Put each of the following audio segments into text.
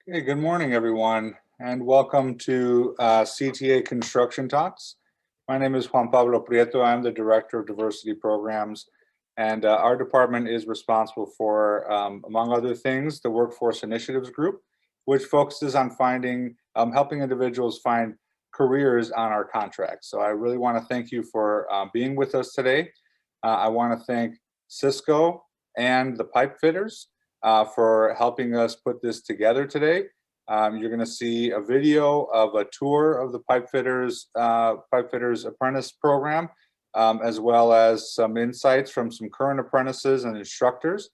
Okay, good morning, everyone, and welcome to CTA Construction Talks. My name is Juan Pablo Prieto. I'm the Director of Diversity Programs, and our department is responsible for, among other things, the Workforce Initiatives Group, which focuses on helping individuals find careers on our contracts. So I really want to thank you for being with us today. I want to thank Cisco and the Pipefitters for helping us put this together today. You're going to see a video of a tour of the Pipefitters Apprentice Program, as well as some insights from some current apprentices and instructors,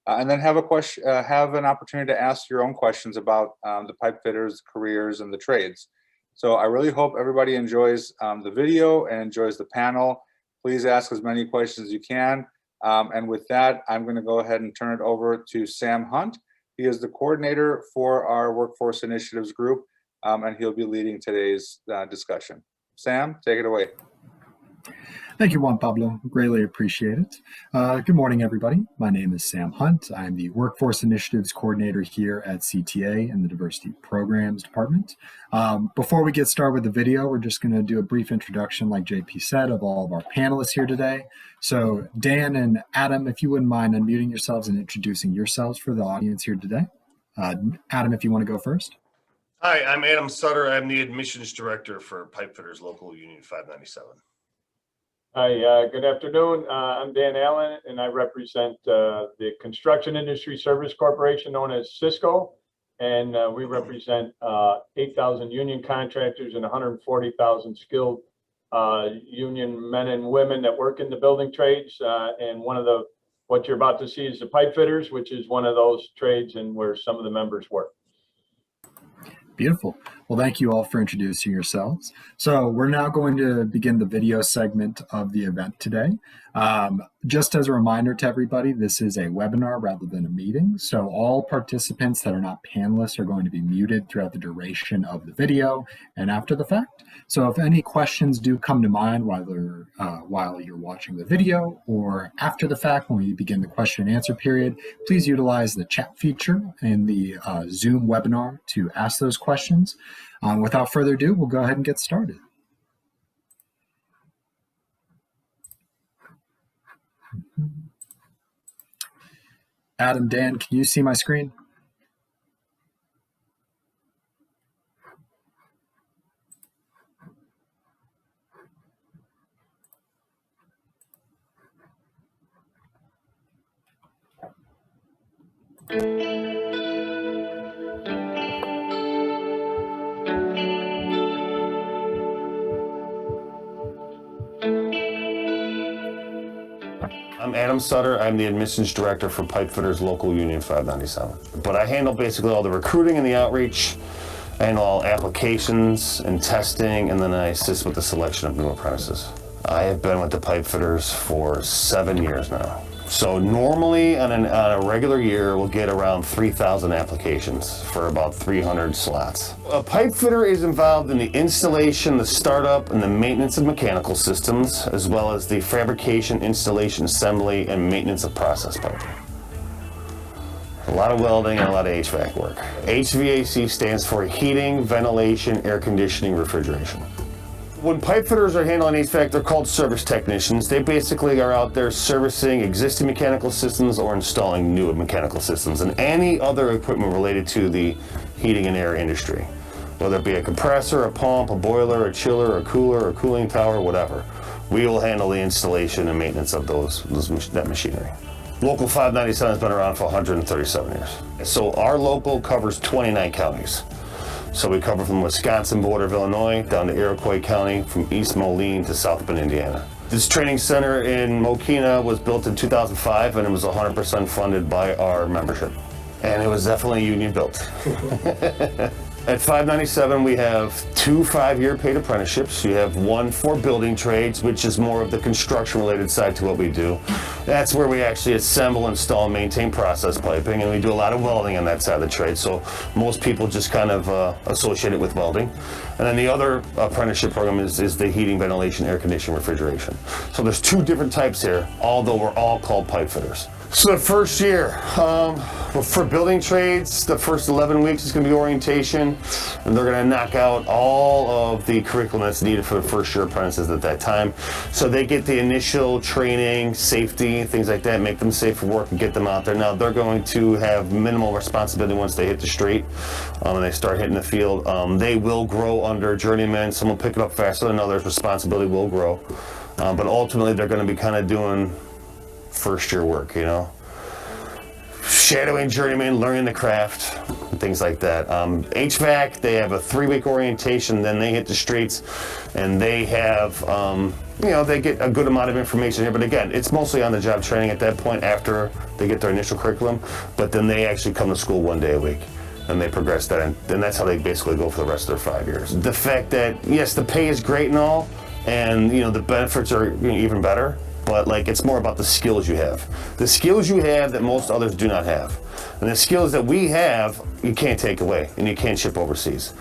and then have an opportunity to ask your own questions about the Pipefitters' careers and the trades. So I really hope everybody enjoys the video and enjoys the panel. Please ask as many questions as you can. And with that, I'm going to go ahead and turn it over to Sam Hunt. He is the coordinator for our Workforce Initiatives Group, and he'll be leading today's discussion. Sam, take it away. Thank you, Juan Pablo. Greatly appreciate it. Good morning, everybody. My name is Sam Hunt. I'm the Workforce Initiatives Coordinator here at CTA in the Diversity Programs Department. Before we get started with the video, we're just going to do a brief introduction, like JP said, of all of our panelists here today. So Dan and Adam, if you wouldn't mind unmuting yourselves and introducing yourselves for the audience here today. Adam, if you want to go first. Hi, I'm Adam Sutter. I'm the Admissions Director for Pipefitters Local Union 597. Hi, good afternoon. I'm Dan Allen, and I represent the Construction Industry Service Corporation, known as Cisco, and we represent 8,000 union contractors and 140,000 skilled union men and women that work in the building trades. And what you're about to see is the pipe fitters, which is one of those trades and where some of the members work. Beautiful. Well, thank you all for introducing yourselves. So we're now going to begin the video segment of the event today. Just as a reminder to everybody, this is a webinar rather than a meeting. So all participants that are not panelists are going to be muted throughout the duration of the video and after the fact. So if any questions do come to mind while you're watching the video or after the fact when we begin the question and answer period, please utilize the chat feature in the Zoom webinar to ask those questions. Without further ado, we'll go ahead and get started. Adam, Dan, can you see my screen? I'm Adam Sutter. I'm the Admissions Director for Pipefitters Local Union 597. But I handle basically all the recruiting and the outreach. I handle all applications and testing, and then I assist with the selection of new apprentices. I have been with the Pipefitters for 7 years now. So normally on a regular year, we'll get around 3,000 applications for about 300 slots. A pipe fitter is involved in the installation, the startup, and the maintenance of mechanical systems, as well as the fabrication, installation, assembly, and maintenance of process piping. A lot of welding and a lot of HVAC work. HVAC stands for heating, ventilation, air conditioning, refrigeration. When pipe fitters are handling HVAC, they're called service technicians. They basically are out there servicing existing mechanical systems or installing new mechanical systems and any other equipment related to the heating and air industry. Whether it be a compressor, a pump, a boiler, a chiller, a cooler, a cooling tower, whatever. We will handle the installation and maintenance of that machinery. Local 597 has been around for 137 years. So our local covers 29 counties. So we cover from the Wisconsin border of Illinois down to Iroquois County, from East Moline to South Bend, Indiana. This training center in Mokena was built in 2005, and it was 100% funded by our membership. And it was definitely union built. At 597, we have 2 5-year paid apprenticeships. You have one for building trades, which is more of the construction-related side to what we do. That's where we actually assemble, install, and maintain process piping, and we do a lot of welding on that side of the trade, so most people just kind of associate it with welding. And then the other apprenticeship program is the heating, ventilation, air conditioning, refrigeration. So there's 2 different types here, although we're all called pipe fitters. So the first year, well, for building trades, the first 11 weeks is going to be orientation, and they're going to knock out all of the curriculum that's needed for the first year apprentices at that time. So they get the initial training, safety, things like that, make them safe for work and get them out there. Now they're going to have minimal responsibility once they hit the street and they start hitting the field. They will grow under journeymen. Some will pick it up faster than others. Responsibility will grow. But ultimately they're going to be kind of doing first year work, you know, shadowing journeyman, learning the craft, and things like that. HVAC, they have a 3-week orientation, then they hit the streets, and they have, you know, they get a good amount of information here. But again, it's mostly on the job training at that point after they get their initial curriculum. But then they actually come to school 1 day a week, and they progress that, and then that's how they basically go for the rest of their 5 years. The fact that yes, the pay is great and all, and you know the benefits are even better. But like, it's more about the skills you have. The skills you have that most others do not have. And the skills that we have, you can't take away, and you can't ship overseas.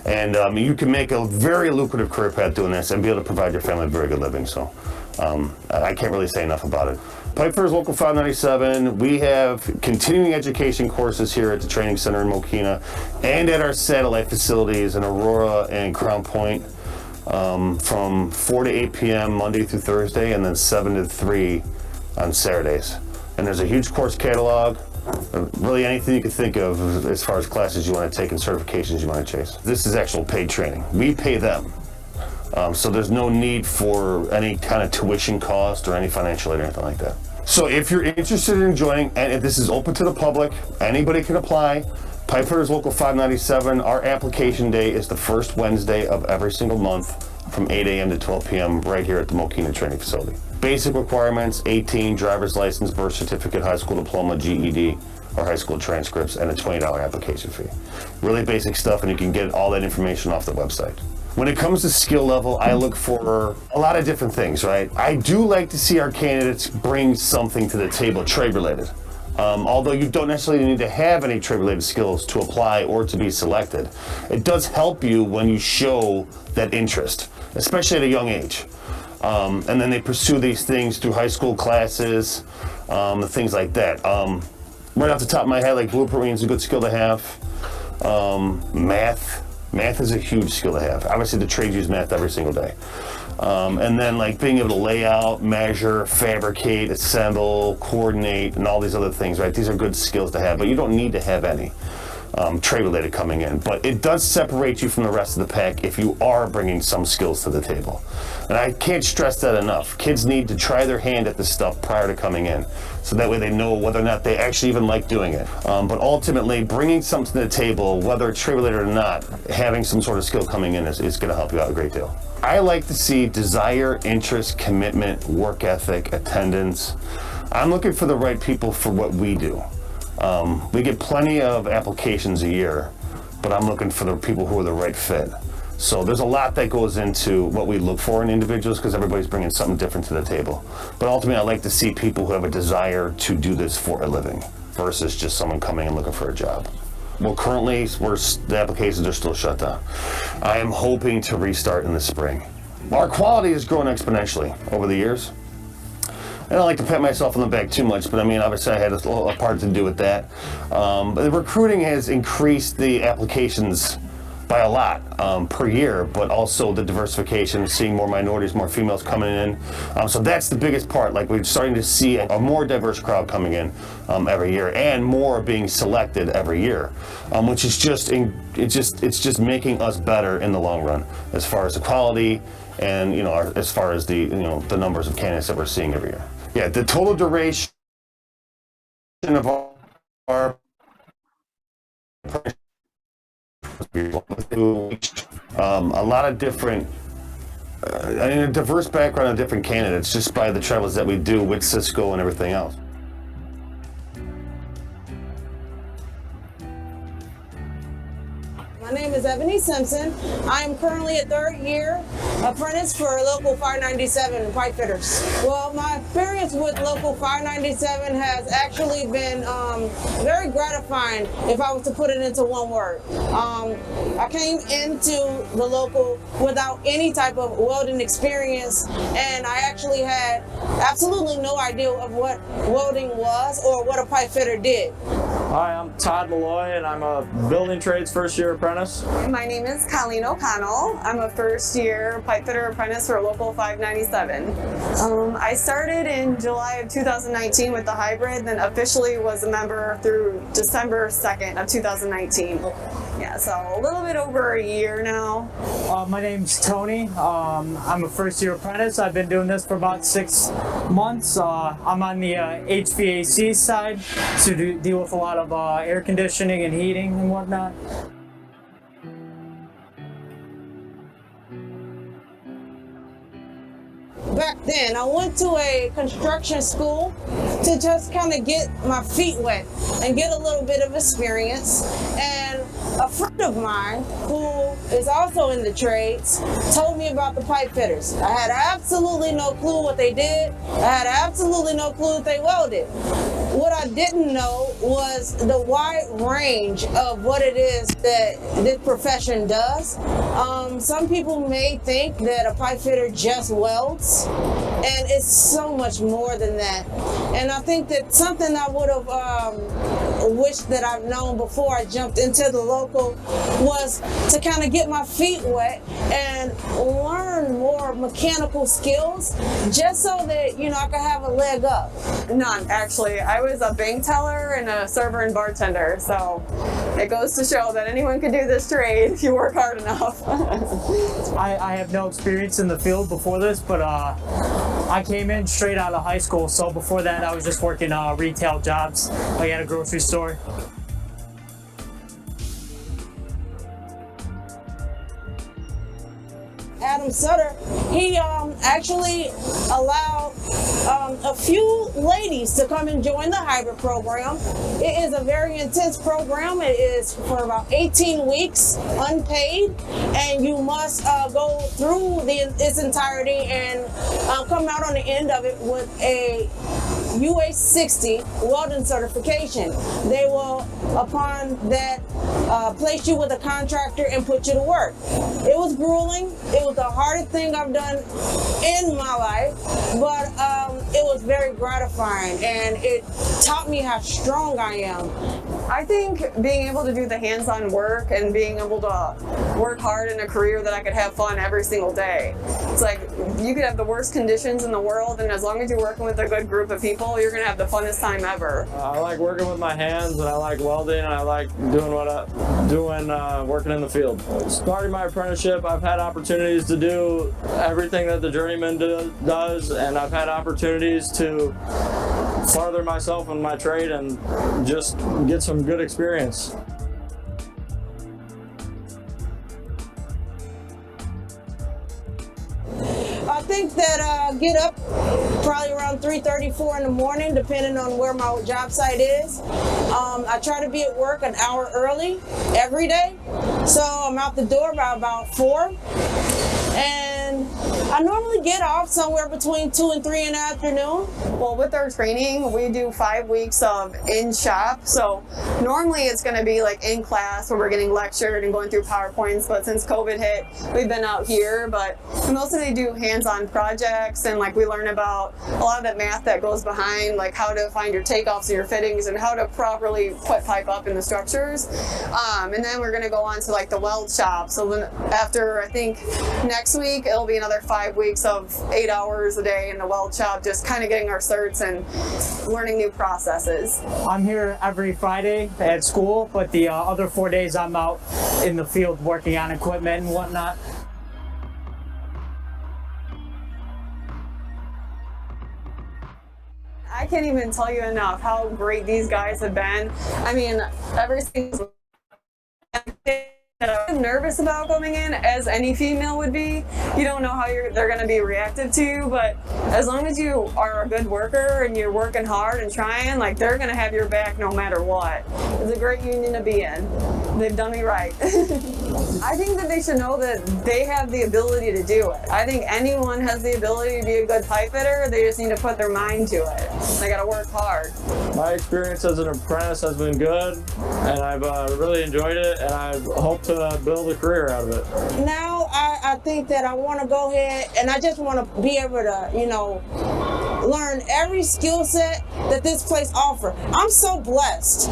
And you can make a very lucrative career path doing this and be able to provide your family a very good living. So I can't really say enough about it. Pipefitters Local 597, we have continuing education courses here at the training center in Mokena and at our satellite facilities in Aurora and Crown Point. From 4 to 8 p.m. Monday through Thursday, and then 7 to 3 on Saturdays. And there's a huge course catalog, really anything you can think of as far as classes you want to take and certifications you want to chase. This is actual paid training. We pay them. So there's no need for any kind of tuition cost or any financial aid or anything like that. So if you're interested in joining, and if this is open to the public, anybody can apply. Pipefitters Local 597, our application day is the first Wednesday of every single month from 8 a.m. to 12 p.m. right here at the Mokena Training Facility. Basic requirements: 18, driver's license, birth certificate, high school diploma, GED, or high school transcripts, and a $20 application fee. Really basic stuff, and you can get all that information off the website. When it comes to skill level, I look for a lot of different things, right? I do like to see our candidates bring something to the table trade related. Although you don't necessarily need to have any trade-related skills to apply or to be selected, it does help you when you show that interest, especially at a young age. And then they pursue these things through high school classes, things like that. Right off the top of my head, like blueprint reading is a good skill to have. Math is a huge skill to have. Obviously, the trades use math every single day. And then like being able to lay out, measure, fabricate, assemble, coordinate, and all these other things, right? These are good skills to have, but you don't need to have any trade related coming in. But it does separate you from the rest of the pack if you are bringing some skills to the table. And I can't stress that enough. Kids need to try their hand at this stuff prior to coming in, so that way they know whether or not they actually even like doing it. But ultimately, bringing something to the table, whether it's trade related or not, having some sort of skill coming in is going to help you out a great deal. I like to see desire, interest, commitment, work ethic, attendance. I'm looking for the right people for what we do. We get plenty of applications a year, but I'm looking for the people who are the right fit. So there's a lot that goes into what we look for in individuals, because everybody's bringing something different to the table. But ultimately, I like to see people who have a desire to do this for a living versus just someone coming and looking for a job. Well, currently, the applications are still shut down. I am hoping to restart in the spring. Our quality has grown exponentially over the years. I don't like to pat myself on the back too much, but I mean, obviously I had a part to do with that. But the recruiting has increased the applications by a lot per year, but also the diversification, seeing more minorities, more females coming in. So that's the biggest part. Like, we're starting to see a more diverse crowd coming in every year, and more being selected every year, which is it's just making us better in the long run as far as the quality and as far as the the numbers of candidates that we're seeing every year. Yeah, the total duration of our a lot of different, a diverse background of different candidates, just by the travels that we do with Cisco and everything else. My name is Ebony Simpson. I am currently a third-year apprentice for Local 597 Pipefitters. Well, my experience with Local 597 has actually been very gratifying if I was to put it into one word. I came into the local without any type of welding experience, and I actually had absolutely no idea of what welding was or what a pipe fitter did. Hi, I'm Todd Malloy, and I'm a building trades first-year apprentice. My name is Colleen O'Connell. I'm a first-year pipe fitter apprentice for Local 597. I started in July of 2019 with the hybrid, then officially was a member through December 2nd of 2019. Yeah, so a little bit over a year now. My name's Tony. I'm a first-year apprentice. I've been doing this for about 6 months. I'm on the HVAC side, so deal with a lot of air conditioning and heating and whatnot. Back then, I went to a construction school to just kind of get my feet wet and get a little bit of experience. And a friend of mine who is also in the trades told me about the pipe fitters. I had absolutely no clue what they did. I had absolutely no clue that they welded. What I didn't know was the wide range of what it is that this profession does. Some people may think that a pipe fitter just welds, and it's so much more than that. And I think that something I would have wished that I've known before I jumped into the local was to kind of get my feet wet and learn more mechanical skills, just so that, you know, I could have a leg up. None, actually. I was a bank teller and a server and bartender, so it goes to show that anyone can do this trade if you work hard enough. I have no experience in the field before this, but I came in straight out of high school, so before that I was just working retail jobs, like at a grocery store. Adam Sutter, he actually allowed a few ladies to come and join the hybrid program. It is a very intense program. It is for about 18 weeks, unpaid, and you must go through its entirety and come out on the end of it with a UA60 welding certification. They will, upon that, place you with a contractor and put you to work. It was grueling. It was the hardest thing I've done in my life, but it was very gratifying, and it taught me how strong I am. I think being able to do the hands-on work and being able to work hard in a career that I could have fun every single day. It's like you could have the worst conditions in the world, and as long as you're working with a good group of people, you're gonna have the funnest time ever. I like working with my hands, and I like welding, and I like doing working in the field. Starting my apprenticeship, I've had opportunities to do everything that the journeyman does, and I've had opportunities to further myself in my trade and just get some good experience. I think that get up probably around 3:34 in the morning, depending on where my job site is. I try to be at work an hour early every day, so I'm out the door by about 4. And I normally get off somewhere between 2 and 3 in the afternoon. Well, with our training, we do 5 weeks of in-shop. So normally it's going to be like in class where we're getting lectured and going through PowerPoints. But since COVID hit, we've been out here. But we mostly do hands-on projects, and like we learn about a lot of the math that goes behind, like how to find your takeoffs and your fittings and how to properly put pipe up in the structures. And then we're going to go on to like the weld shop. So then after, I think next week, it'll be another 5 weeks of 8 hours a day in the weld shop, just kind of getting our certs and learning new processes. I'm here every Friday at school, but the other 4 days I'm out in the field working on equipment and whatnot. I can't even tell you enough how great these guys have been. I mean, every single that I'm nervous about coming in, as any female would be. You don't know how they're going to be reactive to you, but as long as you are a good worker and you're working hard and trying, like, they're going to have your back no matter what. It's a great union to be in. They've done me right. I think that they should know that they have the ability to do it. I think anyone has the ability to be a good pipe fitter. They just need to put their mind to it. They got to work hard. My experience as an apprentice has been good, and I've really enjoyed it, and I hope to build a career out of it. Now I think that I want to go ahead and I just want to be able to, learn every skill set that this place offers. I'm so blessed,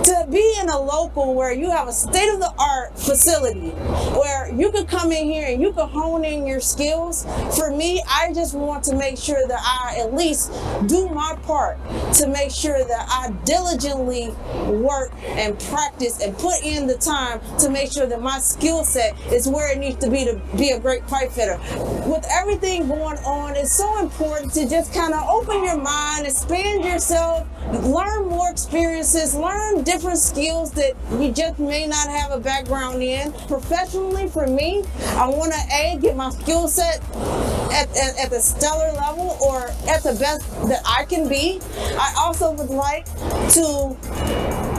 to be in a local where you have a state-of-the-art facility where you can come in here and you can hone in your skills. For me, I just want to make sure that I at least do my part to make sure that I diligently work and practice and put in the time to make sure that my skill set is where it needs to be a great pipe fitter. With everything going on, it's so important to just kind of open your mind, expand yourself, learn more experiences, learn different skills that you just may not have a background in. Professionally, for me, I want to get my skill set at the stellar level or at the best that I can be. I also would like to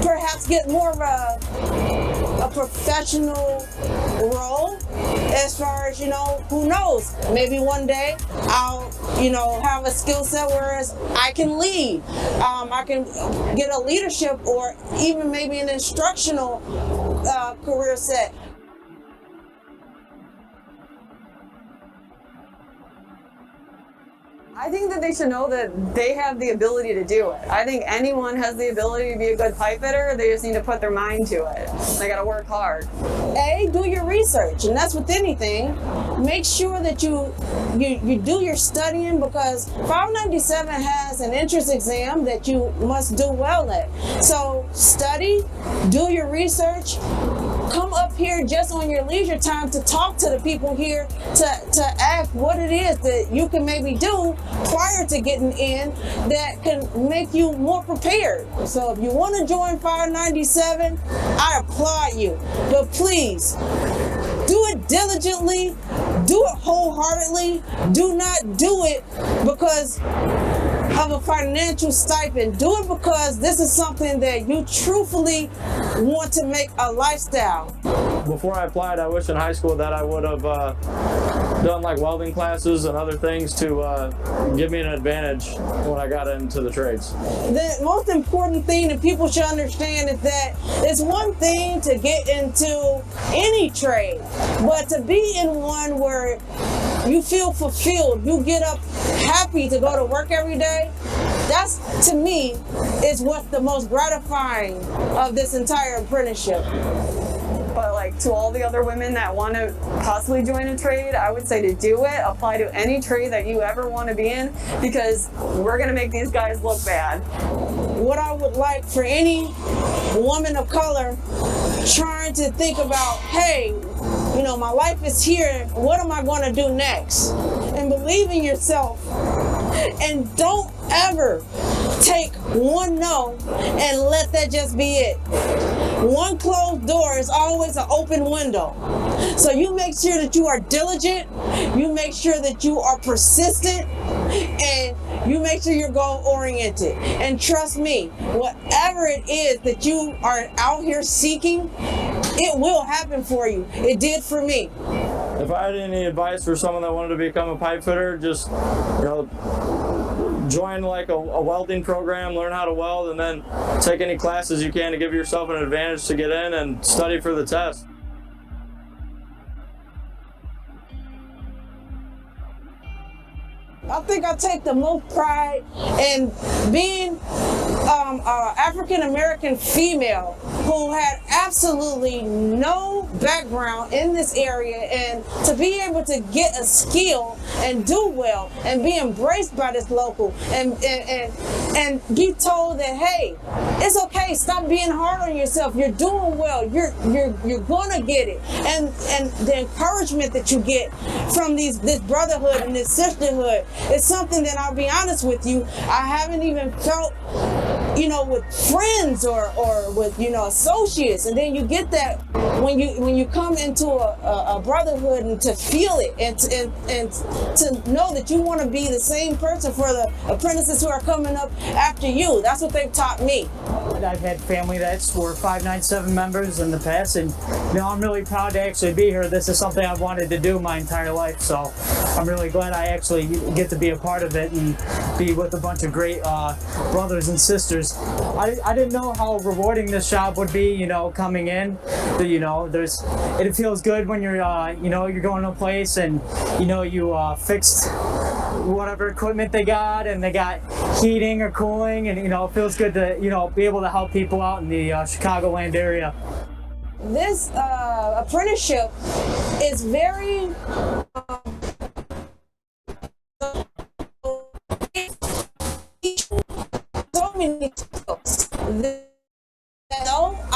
perhaps get more of a professional role as far as, who knows, maybe one day I'll, have a skill set whereas I can lead. I can get a leadership or even maybe an instructional career set. I think that they should know that they have the ability to do it. I think anyone has the ability to be a good pipe fitter. They just need to put their mind to it. They got to work hard. Do your research, and that's with anything. Make sure that you do your studying, because 597 has an entrance exam that you must do well at. So study, do your research. Come up here just on your leisure time to talk to the people here, to ask what it is that you can maybe do prior to getting in that can make you more prepared. So if you want to join 597, I applaud you. But please, do it diligently, do it wholeheartedly. Do not do it because of a financial stipend. Do it because this is something that you truthfully want to make a lifestyle. Before I applied, I wish in high school that I would have done like welding classes and other things to give me an advantage when I got into the trades. The most important thing that people should understand is that it's one thing to get into any trade, but to be in one where you feel fulfilled, you get up happy to go to work every day, that's, to me, is what's the most gratifying of this entire apprenticeship. But like to all the other women that want to possibly join a trade, I would say to do it. Apply to any trade that you ever want to be in, because we're going to make these guys look bad. What I would like for any woman of color trying to think about, hey, my life is here, what am I going to do next? And believe in yourself, and don't ever take one no and let that just be it. One closed door is always an open window. So you make sure that you are diligent, you make sure that you are persistent, and you make sure you're goal oriented. And trust me, whatever it is that you are out here seeking, it will happen for you. It did for me. If I had any advice for someone that wanted to become a pipe fitter, just join like a welding program, learn how to weld, and then take any classes you can to give yourself an advantage to get in and study for the test. I think I take the most pride in being an African-American female who had absolutely no background in this area, and to be able to get a skill and do well and be embraced by this local and be told that, hey, it's okay, stop being hard on yourself, you're doing well, you're gonna get it. And the encouragement that you get from this brotherhood and this sisterhood, it's something that, I'll be honest with you, I haven't even felt, with friends or with, associates. And then you get that when you come into a brotherhood, and to feel it and to know that you want to be the same person for the apprentices who are coming up after you. That's what they've taught me. I've had family that's were 597 members in the past, and I'm really proud to actually be here. This is something I've wanted to do my entire life, so I'm really glad I actually get to be a part of it and be with a bunch of great brothers and sisters. I didn't know how rewarding this job would be, coming in. It feels good when you're you're going to a place and you fixed whatever equipment they got, and they got heating or cooling, and it feels good to be able to help people out in the Chicagoland area. This apprenticeship is very so many skills.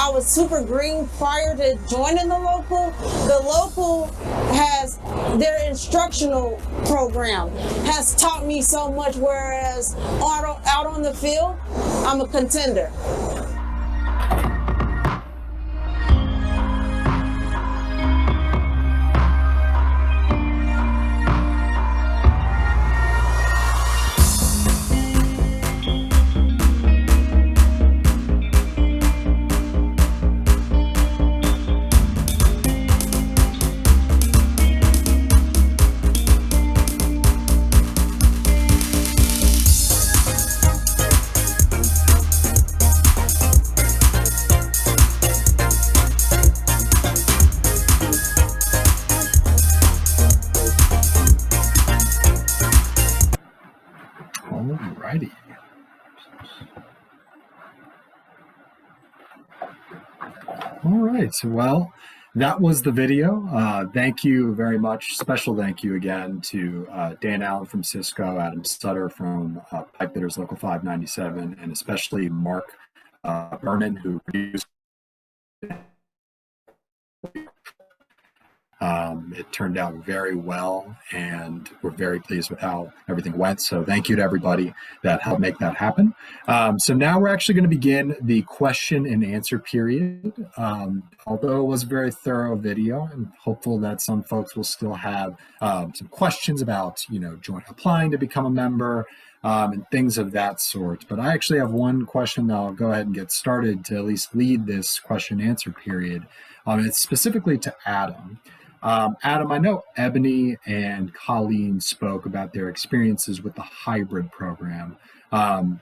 I was super green prior to joining the local. The local has their instructional program has taught me so much, whereas out on the field, I'm a contender. Alrighty. All right. So, well, that was the video. Thank you very much. Special thank you again to Dan Allen from Cisco, Adam Sutter from Pipefitters Local 597, and especially Mark Berman, who produced it turned out very well, and we're very pleased with how everything went. So thank you to everybody that helped make that happen. So now we're actually going to begin the question and answer period. Although it was a very thorough video, I'm hopeful that some folks will still have some questions about, applying to become a member and things of that sort. But I actually have one question that I'll go ahead and get started to at least lead this question and answer period. It's specifically to Adam. Adam, I know Ebony and Colleen spoke about their experiences with the hybrid program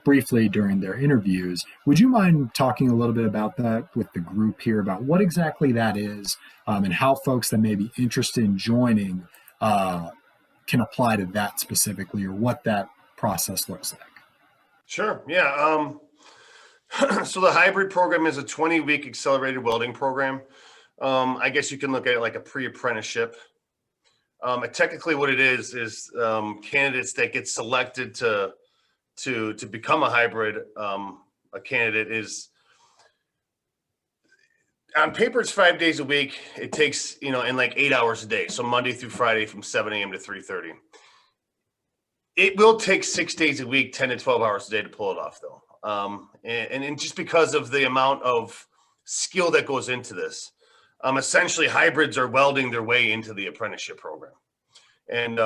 briefly during their interviews. Would you mind talking a little bit about that with the group here, about what exactly that is and how folks that may be interested in joining can apply to that specifically, or what that process looks like? Sure. Yeah. So the hybrid program is a 20-week accelerated welding program. I guess you can look at it like a pre-apprenticeship. Technically what it is candidates that get selected to become a hybrid, a candidate is, on paper it's 5 days a week. It takes, in like 8 hours a day. So Monday through Friday from 7 a.m. to 3:30. It will take 6 days a week, 10 to 12 hours a day to pull it off though. And just because of the amount of skill that goes into this. Essentially, hybrids are welding their way into the apprenticeship program. And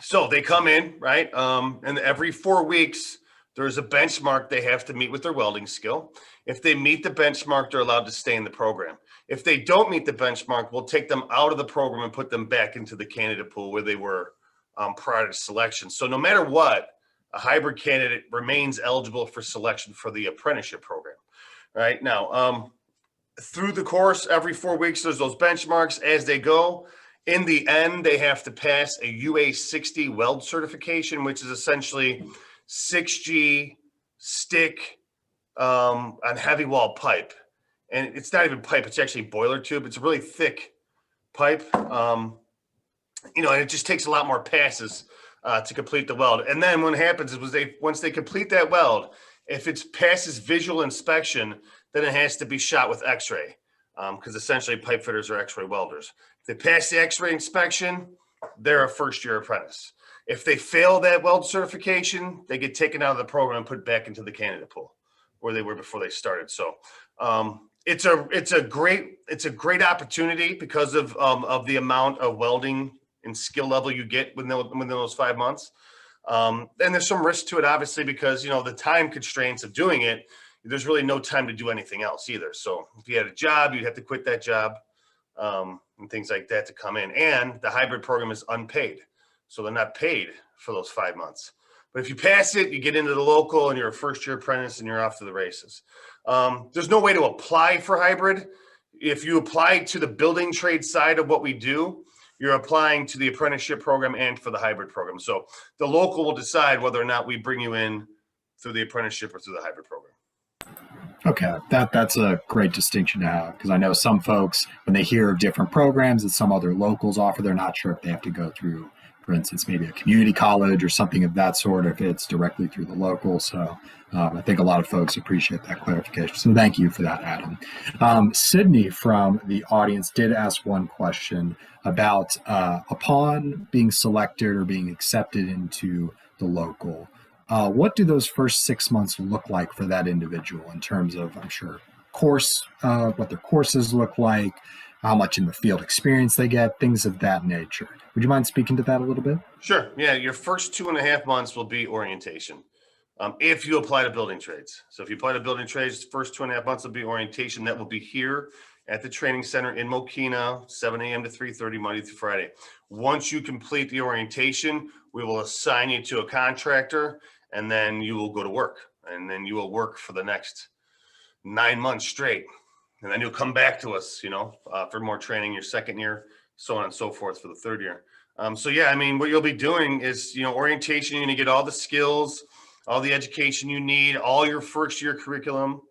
so they come in, right? And every 4 weeks, there's a benchmark they have to meet with their welding skill. If they meet the benchmark, they're allowed to stay in the program. If they don't meet the benchmark, we'll take them out of the program and put them back into the candidate pool where they were prior to selection. So no matter what, a hybrid candidate remains eligible for selection for the apprenticeship program. Right now, through the course, every 4 weeks, there's those benchmarks as they go. In the end, they have to pass a UA60 weld certification, which is essentially 6G stick on heavy wall pipe. And it's not even pipe, it's actually boiler tube. It's a really thick pipe. And it just takes a lot more passes to complete the weld. And then what happens is once they complete that weld, if it passes visual inspection, then it has to be shot with X-ray, because essentially pipe fitters are X-ray welders. If they pass the X-ray inspection, they're a first-year apprentice. If they fail that weld certification, they get taken out of the program and put back into the candidate pool where they were before they started. So it's a great opportunity because of the amount of welding and skill level you get within those 5 months. And there's some risk to it, obviously, because the time constraints of doing it. there's really no time to do anything else either. So if you had a job, you'd have to quit that job and things like that to come in. And the hybrid program is unpaid. So they're not paid for those 5 months. But if you pass it, you get into the local and you're a first-year apprentice and you're off to the races. There's no way to apply for hybrid. If you apply to the building trade side of what we do, you're applying to the apprenticeship program and for the hybrid program. So the local will decide whether or not we bring you in through the apprenticeship or through the hybrid program. Okay, that's a great distinction to have, because I know some folks, when they hear of different programs that some other locals offer, they're not sure if they have to go through, for instance, maybe a community college or something of that sort, if it's directly through the local. So I think a lot of folks appreciate that clarification. So thank you for that, Adam. Sydney from the audience did ask one question about upon being selected or being accepted into the local, what do those first 6 months look like for that individual in terms of, I'm sure, what their courses look like, how much in the field experience they get, things of that nature? Would you mind speaking to that a little bit? Sure. Yeah, your first 2.5 months will be orientation. If you apply to building trades. So if you apply to building trades, first 2.5 months will be orientation. That will be here at the training center in Mokena, 7 a.m. to 3:30, Monday through Friday. Once you complete the orientation, we will assign you to a contractor, and then you will go to work. And then you will work for the next 9 months straight. And then you'll come back to us, for more training your second year, so on and so forth for the third year. So yeah, I mean, what you'll be doing is, orientation, you're going to get all the skills, all the education you need, all your first year curriculum,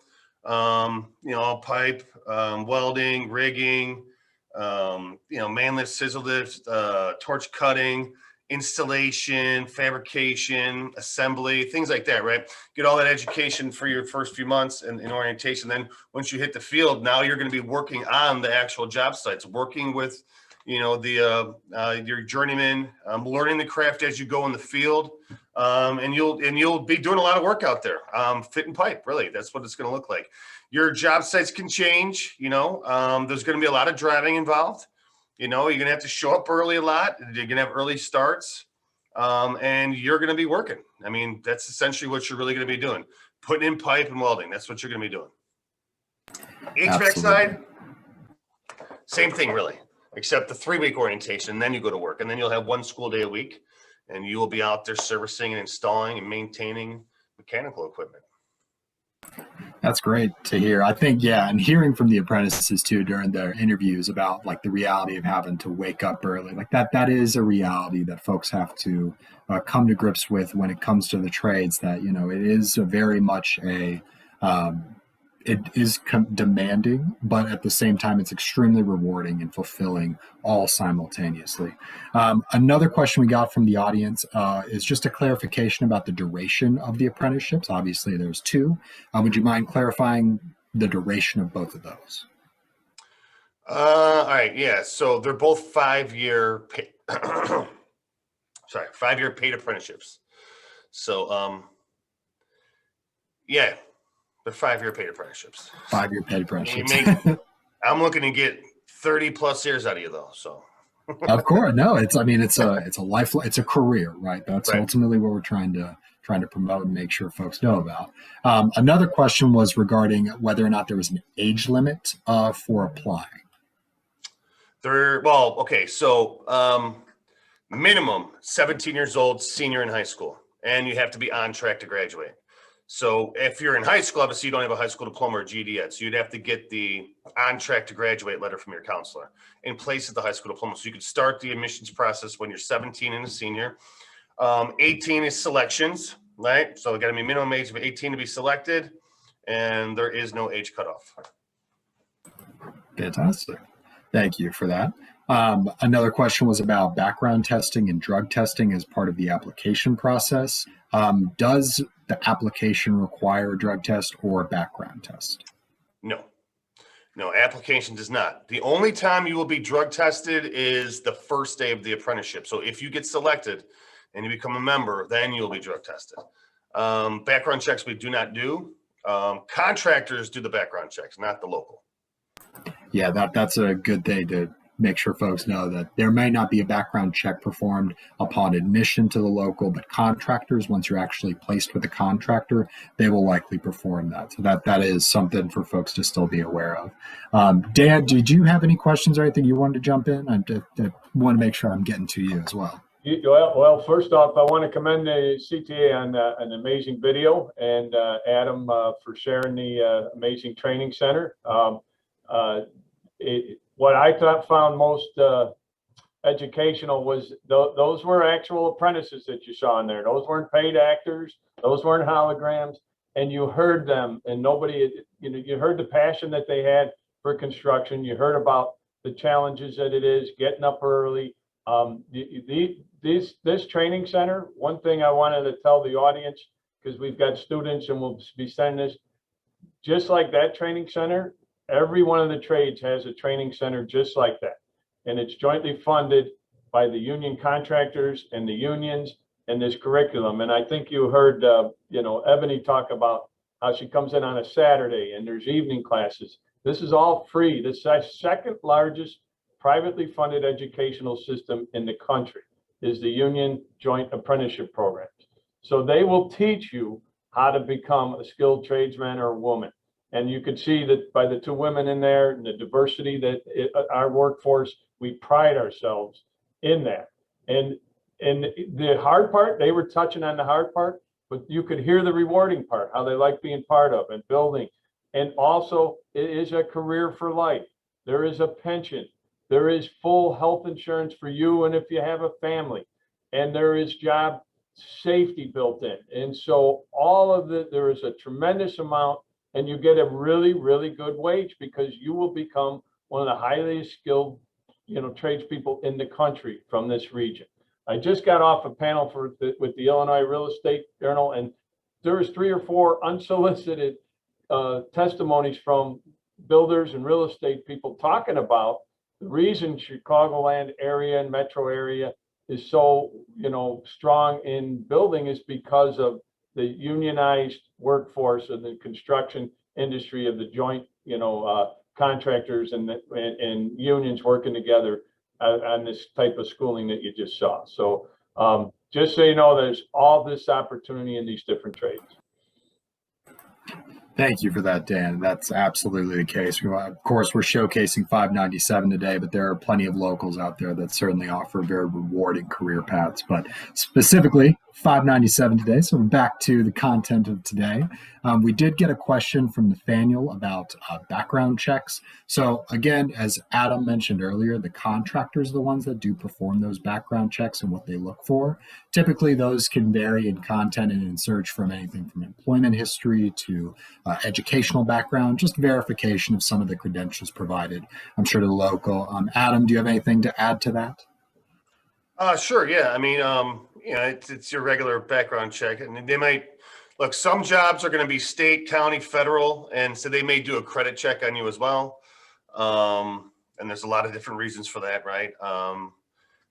pipe, welding, rigging, man lift, scissor lift, torch cutting, installation, fabrication, assembly, things like that, right? Get all that education for your first few months in orientation. Then once you hit the field, now you're going to be working on the actual job sites, working with, your journeyman, learning the craft as you go in the field. And you'll be doing a lot of work out there, fit and pipe, really. That's what it's going to look like. Your job sites can change, there's going to be a lot of driving involved. You're going to have to show up early a lot. You're going to have early starts, and you're going to be working. I mean, that's essentially what you're really going to be doing. Putting in pipe and welding. That's what you're going to be doing. HVAC side, same thing, really, except the 3-week orientation. Then you go to work, and then you'll have 1 school day a week, and you will be out there servicing and installing and maintaining mechanical equipment. That's great to hear. I think, and hearing from the apprentices too during their interviews about like the reality of having to wake up early, like that is a reality that folks have to come to grips with when it comes to the trades, that, it is very much it is demanding, but at the same time, it's extremely rewarding and fulfilling all simultaneously. Another question we got from the audience is just a clarification about the duration of the apprenticeships. Obviously, there's 2. Would you mind clarifying the duration of both of those? All right. Yeah. So they're both 5-year, 5-year paid apprenticeships. So, they're 5-year paid apprenticeships. 5-year paid apprenticeships. I'm looking to get 30 plus years out of you, though. So, of course, no. It's a life. It's a career, right? That's right. Ultimately what we're trying to promote and make sure folks know about. Another question was regarding whether or not there was an age limit for applying. So minimum 17 years old, senior in high school, and you have to be on track to graduate. So if you're in high school, obviously you don't have a high school diploma or GED yet. So you'd have to get the on track to graduate letter from your counselor in place of the high school diploma. So you could start the admissions process when you're 17 and a senior. 18 is selections, right? So it got to be minimum age of 18 to be selected, and there is no age cutoff. Fantastic. Thank you for that. Another question was about background testing and drug testing as part of the application process. Does the application require a drug test or a background test? No, application does not. The only time you will be drug tested is the first day of the apprenticeship. So if you get selected and you become a member, then you'll be drug tested. Background checks we do not do. Contractors do the background checks, not the local. Yeah, that's a good thing to make sure folks know that there may not be a background check performed upon admission to the local, but contractors, once you're actually placed with a contractor, they will likely perform that. So that is something for folks to still be aware of. Dan, did you have any questions or anything you wanted to jump in? I want to make sure I'm getting to you as well. Well, first off, I want to commend the CTA on an amazing video, and Adam for sharing the amazing training center. What I found most educational was those were actual apprentices that you saw in there. Those weren't paid actors. Those weren't holograms. And you heard them, and you heard the passion that they had for construction. You heard about the challenges that it is, getting up early. This training center, one thing I wanted to tell the audience, because we've got students and we'll be sending this, just like that training center, every one of the trades has a training center just like that. And it's jointly funded by the union contractors and the unions and this curriculum. And I think you heard, Ebony talk about how she comes in on a Saturday and there's evening classes. This is all free. This is the second largest privately funded educational system in the country is the Union Joint Apprenticeship Programs. So they will teach you how to become a skilled tradesman or woman. And you could see that by the two women in there and the diversity that our workforce, we pride ourselves in that. And the hard part, they were touching on the hard part, but you could hear the rewarding part, how they like being part of and building. And also it is a career for life. There is a pension. There is full health insurance for you and if you have a family, and there is job safety built in. And so there is a tremendous amount, and you get a really, really good wage because you will become one of the highly skilled, tradespeople in the country from this region. I just got off a panel with the Illinois Real Estate Journal, and there was 3 or 4 unsolicited testimonies from builders and real estate people talking about the reason Chicagoland area and metro area is so, strong in building is because of the unionized workforce and the construction industry of the joint, contractors and unions working together on this type of schooling that you just saw. So just so you know, there's all this opportunity in these different trades. Thank you for that, Dan. That's absolutely the case. Of course, we're showcasing 597 today, but there are plenty of locals out there that certainly offer very rewarding career paths. But specifically, 597 today. So back to the content of today. We did get a question from Nathaniel about background checks. So again, as Adam mentioned earlier, the contractors are the ones that do perform those background checks and what they look for. Typically, those can vary in content and in search from anything from employment history to educational background, just verification of some of the credentials provided, I'm sure, to the local. Adam, do you have anything to add to that? Sure. Yeah. I mean, it's your regular background check, and they might look. Some jobs are going to be state, county, federal, and so they may do a credit check on you as well. And there's a lot of different reasons for that, right?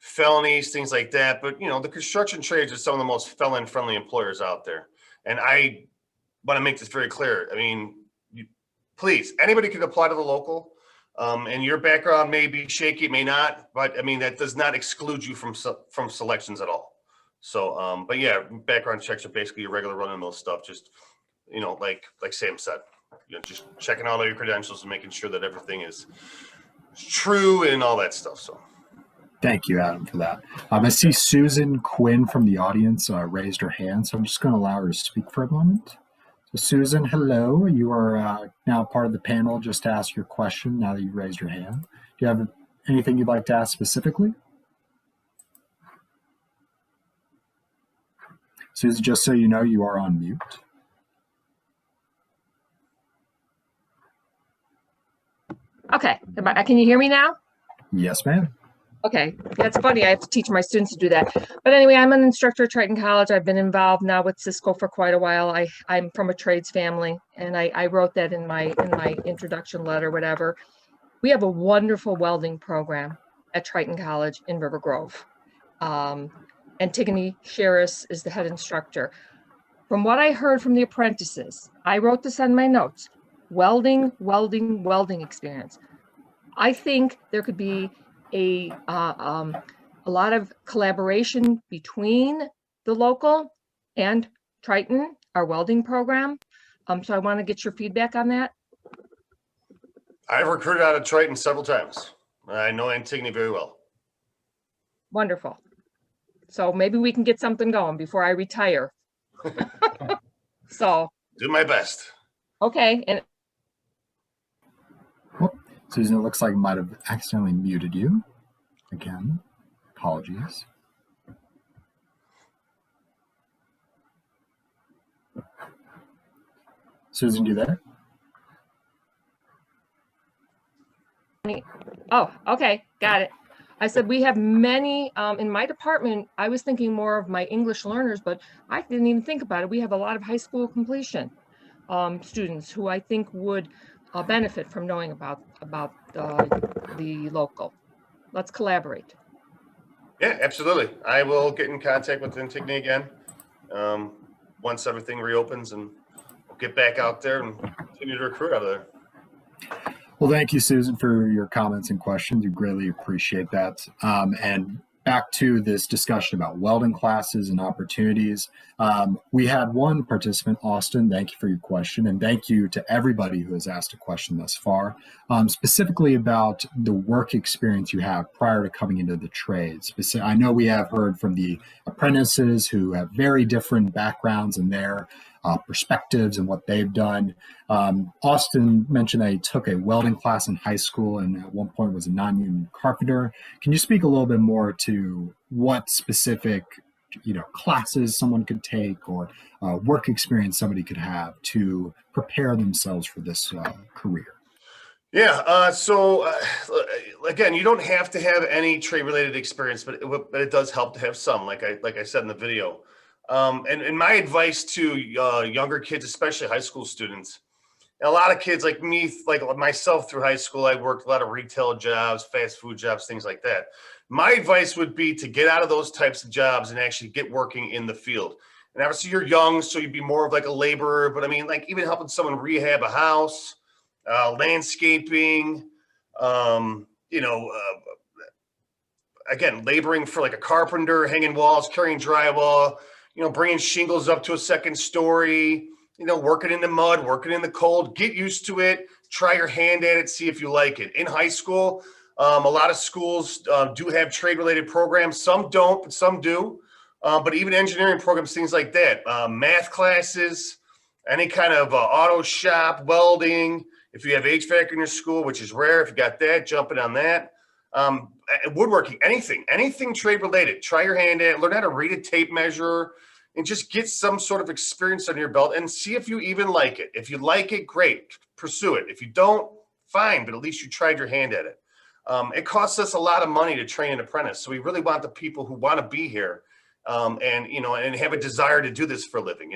Felonies, things like that. But the construction trades are some of the most felon-friendly employers out there, and I want to make this very clear. I mean, please, anybody can apply to the local. And your background may be shaky, it may not, but I mean, that does not exclude you from selections at all. So, but yeah, background checks are basically your regular run-of-the-mill stuff. Just, like Sam said, just checking out all your credentials and making sure that everything is true and all that stuff. So. Thank you, Adam, for that. I see Susan Quinn from the audience raised her hand, so I'm just going to allow her to speak for a moment. So Susan, hello. You are now part of the panel just to ask your question now that you've raised your hand. Do you have anything you'd like to ask specifically? Susan, just so you know, you are on mute. Okay, can you hear me now? Yes, ma'am. Okay, that's funny. I have to teach my students to do that. But anyway, I'm an instructor at Triton College. I've been involved now with Cisco for quite a while. I'm from a trades family, and I wrote that in my introduction letter, whatever. We have a wonderful welding program at Triton College in River Grove. Antigone Sherris is the head instructor. From what I heard from the apprentices, I wrote this on my notes, welding experience. I think there could be a lot of collaboration between the local and Triton, our welding program. So I want to get your feedback on that. I've recruited out of Triton several times. I know Antigone very well. Wonderful. So maybe we can get something going before I retire. So. Do my best. Okay. And Susan, it looks like I might have accidentally muted you. Again, apologies. Susan, you there? Oh, okay, got it. I said we have many in my department. I was thinking more of my English learners, but I didn't even think about it. We have a lot of high school completion students who I think would benefit from knowing about the local. Let's collaborate. Yeah, absolutely. I will get in contact with Antigone again once everything reopens, and we'll get back out there and continue to recruit out of there. Well, thank you, Susan, for your comments and questions. We greatly appreciate that. And back to this discussion about welding classes and opportunities. We had one participant, Austin. Thank you for your question. And thank you to everybody who has asked a question thus far, specifically about the work experience you have prior to coming into the trades. I know we have heard from the apprentices who have very different backgrounds in their perspectives and what they've done. Austin mentioned that he took a welding class in high school and at one point was a non-union carpenter. Can you speak a little bit more to what specific, classes someone could take or work experience somebody could have to prepare themselves for this career? Yeah. So again, you don't have to have any trade-related experience, but it does help to have some, like I said in the video. And my advice to younger kids, especially high school students, and a lot of kids like me, like myself through high school, I worked a lot of retail jobs, fast food jobs, things like that. My advice would be to get out of those types of jobs and actually get working in the field. And obviously you're young, so you'd be more of like a laborer, but I mean, like even helping someone rehab a house, landscaping, again, laboring for like a carpenter, hanging walls, carrying drywall, bringing shingles up to a second story, working in the mud, working in the cold, get used to it, try your hand at it, see if you like it. In high school, a lot of schools do have trade-related programs. Some don't, but some do. But even engineering programs, things like that, math classes, any kind of auto shop, welding. If you have HVAC in your school, which is rare, if you got that, jumping on that. Woodworking, anything trade-related. Try your hand at it, learn how to read a tape measure, and just get some sort of experience under your belt and see if you even like it. If you like it, great, pursue it. If you don't, fine, but at least you tried your hand at it. It costs us a lot of money to train an apprentice, so we really want the people who want to be here and have a desire to do this for a living,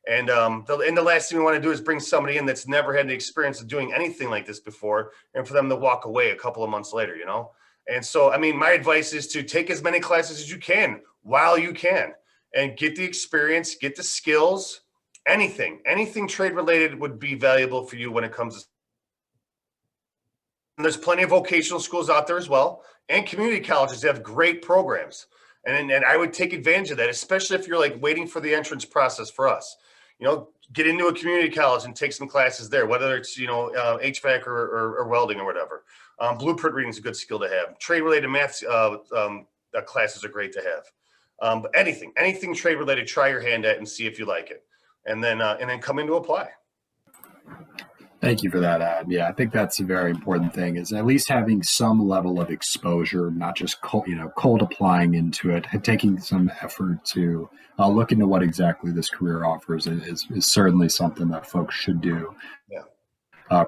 And the last thing we want to do is bring somebody in that's never had the experience of doing anything like this before, and for them to walk away a couple of months later, And so, I mean, my advice is to take as many classes as you can while you can, and get the experience, get the skills. Anything trade related would be valuable for you when it comes to. And there's plenty of vocational schools out there as well, and community colleges that have great programs. And I would take advantage of that, especially if you're like waiting for the entrance process for us. Get into a community college and take some classes there, whether it's, HVAC or welding or whatever. Blueprint reading is a good skill to have. Trade-related math classes are great to have. But anything trade-related, try your hand at and see if you like it. And then come in to apply. Thank you for that, Ad. Yeah, I think that's a very important thing, is at least having some level of exposure, not just cold applying into it, taking some effort to look into what exactly this career offers is certainly something that folks should do. Yeah.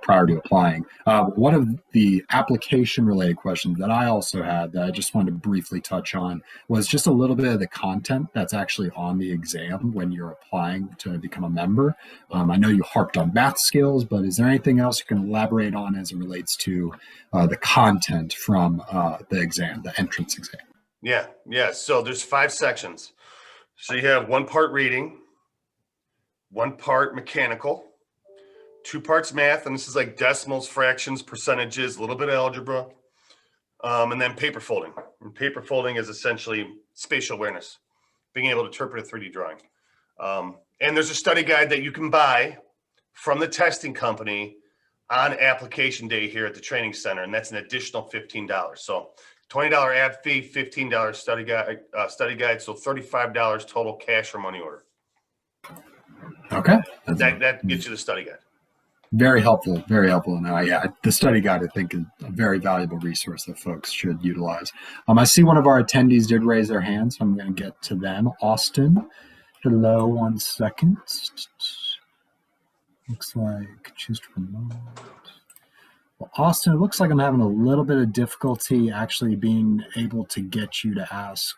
Prior to applying. One of the application-related questions that I also had that I just wanted to briefly touch on was just a little bit of the content that's actually on the exam when you're applying to become a member. I know you harped on math skills, but is there anything else you can elaborate on as it relates to the content from the exam, the entrance exam? Yeah. So there's 5 sections. So you have 1 part reading, 1 part mechanical, 2 parts math, and this is like decimals, fractions, percentages, a little bit of algebra, And then paper folding. And paper folding is essentially spatial awareness, being able to interpret a 3D drawing. And there's a study guide that you can buy from the testing company on application day here at the training center, and that's an additional $15. So $20 app fee, $15 study guide, so $35 total cash or money order. Okay. That gets you the study guide. Very helpful. Very helpful. Now, yeah, the study guide, I think, is a very valuable resource that folks should utilize. I see one of our attendees did raise their hand, so I'm going to get to them. Austin, hello, 1 second. Looks like choose to promote. Well, Austin, it looks like I'm having a little bit of difficulty actually being able to get you to ask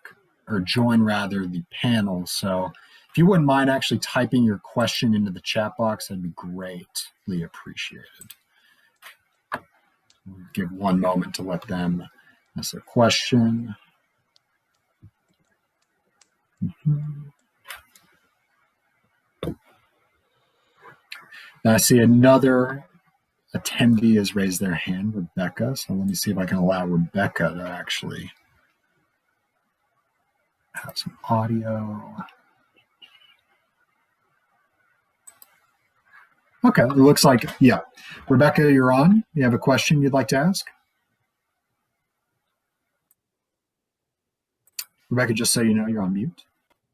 or join rather the panel. So if you wouldn't mind actually typing your question into the chat box, that'd be greatly appreciated. We'll give one moment to let them ask their question. Now I see another attendee has raised their hand, Rebecca. So let me see if I can allow Rebecca to actually have some audio. Okay, it looks like, yeah. Rebecca, you're on. You have a question you'd like to ask? Rebecca, just so you know, you're on mute.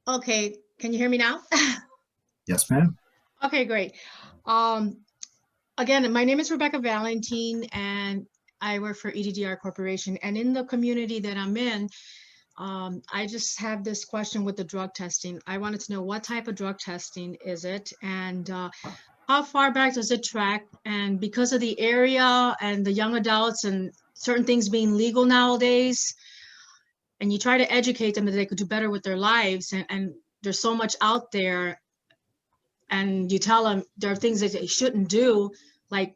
Okay, can you hear me now? Yes, ma'am. Okay, great. Again, my name is Rebecca Valentine, and I work for EDDR Corporation. And in the community that I'm in, I just have this question with the drug testing. I wanted to know what type of drug testing is it, and how far back does it track? And because of the area and the young adults and certain things being legal nowadays, and you try to educate them that they could do better with their lives, and there's so much out there, and you tell them there are things that they shouldn't do, like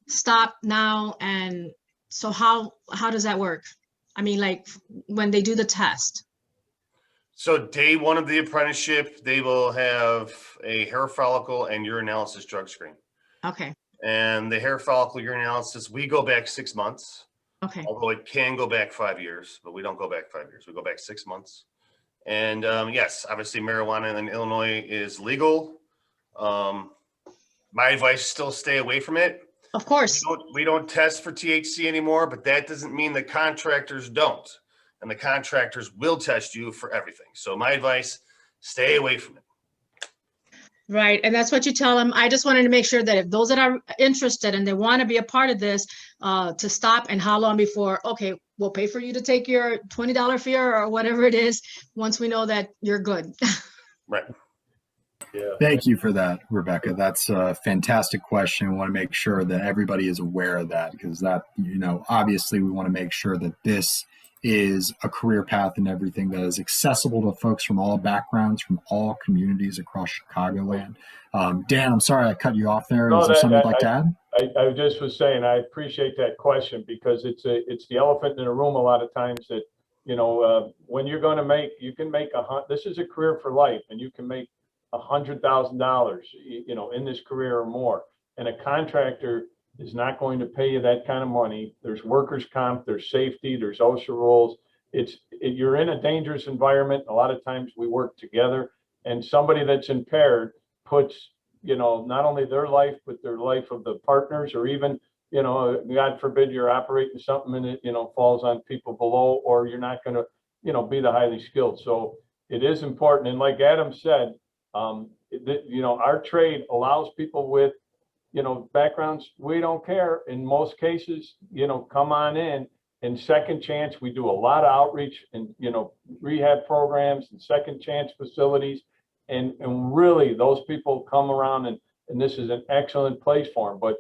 stop now. And so how does that work? I mean, like when they do the test. So day one of the apprenticeship, they will have a hair follicle and urinalysis drug screen. Okay. And the hair follicle urinalysis, we go back 6 months. Okay. Although it can go back 5 years, but we don't go back 5 years. We go back 6 months. And yes, obviously marijuana in Illinois is legal. My advice is still stay away from it. Of course. We don't test for THC anymore, but that doesn't mean the contractors don't. And the contractors will test you for everything. So my advice, stay away from it. Right. And that's what you tell them. I just wanted to make sure that if those that are interested and they want to be a part of this, to stop, and how long before, okay, we'll pay for you to take your $20 fee or whatever it is, once we know that you're good. Right. Yeah. Thank you for that, Rebecca. That's a fantastic question. I want to make sure that everybody is aware of that, because that, obviously we want to make sure that this is a career path and everything that is accessible to folks from all backgrounds, from all communities across Chicagoland. Dan, I'm sorry I cut you off there. Is there something you'd like to add? I just was saying, I appreciate that question, because it's the elephant in the room a lot of times that, when you're going to make, you can make this is a career for life, and you can make $100,000, in this career or more. And a contractor is not going to pay you that kind of money. There's workers' comp, there's safety, there's OSHA rules. You're in a dangerous environment. A lot of times we work together, and somebody that's impaired puts, not only their life, but their life of the partners, or even, God forbid you're operating something and it, falls on people below, or you're not going to, be the highly skilled. So it is important. And like Adam said, our trade allows people with, backgrounds. We don't care in most cases, come on in. And second chance, we do a lot of outreach and, rehab programs and second chance facilities. And really those people come around, and this is an excellent place for them. But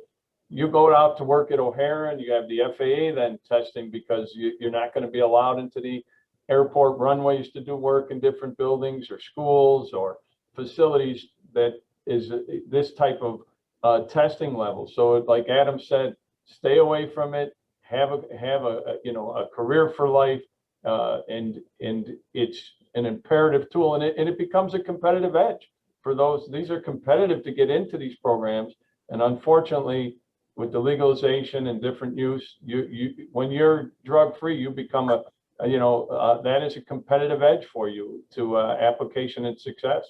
you go out to work at O'Hare and you have the FAA then testing, because you're not going to be allowed into the airport runways to do work in different buildings or schools or facilities that is this type of testing level. So like Adam said, stay away from it, have a career for life, and it's an imperative tool, and it becomes a competitive edge for those. These are competitive to get into these programs, and unfortunately, with the legalization and different use, when you're drug free, you become that is a competitive edge for you to application and success.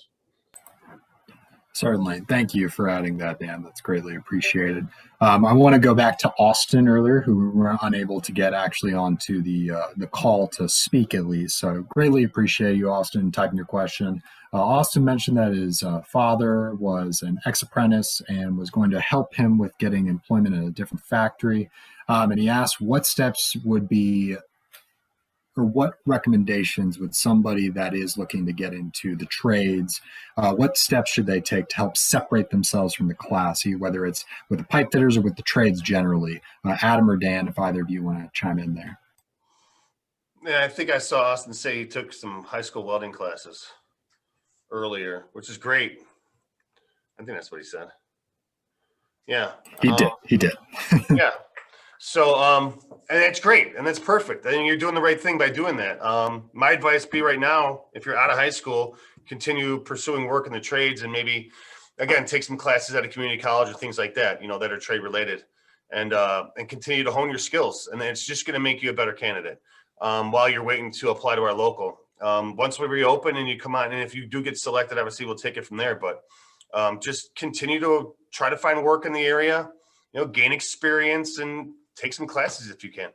Certainly. Thank you for adding that, Dan. That's greatly appreciated. I want to go back to Austin earlier, who we were unable to get actually onto the call to speak at least. So greatly appreciate you, Austin, typing your question. Austin mentioned that his father was an ex-apprentice and was going to help him with getting employment at a different factory. And he asked what steps would be, or what recommendations would somebody that is looking to get into the trades, what steps should they take to help separate themselves from the class, whether it's with the pipe fitters or with the trades generally? Adam or Dan, if either of you want to chime in there. Yeah, I think I saw Austin say he took some high school welding classes earlier, which is great. I think that's what he said. Yeah. He did. Yeah. So, and that's great. And that's perfect. I think you're doing the right thing by doing that. My advice be right now, if you're out of high school, continue pursuing work in the trades and maybe, again, take some classes at a community college or things like that, that are trade related and continue to hone your skills. And it's just going to make you a better candidate while you're waiting to apply to our local. Once we reopen and you come on, and if you do get selected, obviously we'll take it from there, but just continue to try to find work in the area, gain experience and take some classes if you can.